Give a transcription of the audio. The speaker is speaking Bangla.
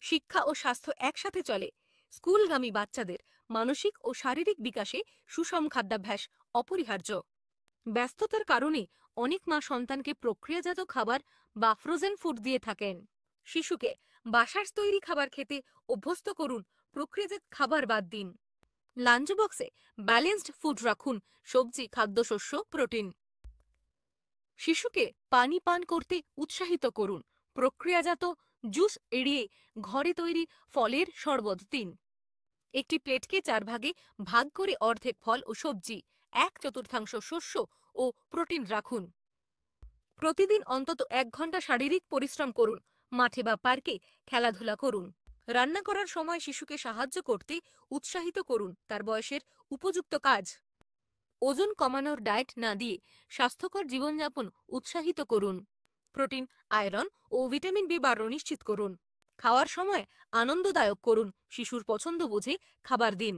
শিক্ষা ও স্বাস্থ্য একসাথে চলে। স্কুলগামী বাচ্চাদের মানসিক ও শারীরিক বিকাশে সুষম খাদ্যাভ্যাস অপরিহার্য। ব্যস্ততার কারণে অনেক মা সন্তানকে প্রক্রিয়াজাত খাবার বা ফ্রোজেন ফুড দিয়ে থাকেন। শিশুকে বাসার তৈরি খাবার খেতে অভ্যস্ত করুন, প্রক্রিয়াজাত খাবার বাদ দিন। লাঞ্চ বক্সে ব্যালেন্সড ফুড রাখুন, সবজি, খাদ্যশস্য, প্রোটিন। শিশুকে পানি পান করতে উৎসাহিত করুন, প্রক্রিয়াজাত জুস এড়িয়ে ঘরে তৈরি ফলের শরবত দিন। একটি প্লেটকে 4 ভাগে ভাগ করে অর্ধেক ফল ও সবজি, 1/4 শস্য ও প্রোটিন রাখুন। প্রতিদিন অন্তত 1 ঘন্টা শারীরিক পরিশ্রম করুন, মাঠে বা পার্কে খেলাধুলা করুন। রান্না করার সময় শিশুকে সাহায্য করতে উৎসাহিত করুন, তার বয়সের উপযুক্ত কাজ। ওজন কমানোর ডায়েট না দিয়ে স্বাস্থ্যকর জীবনযাপন উৎসাহিত করুন। প্রোটিন, আয়রন ও ভিটামিন বি12 নিশ্চিত করুন। খাওয়ার সময় আনন্দদায়ক করুন, শিশুর পছন্দ বুঝে খাবার দিন।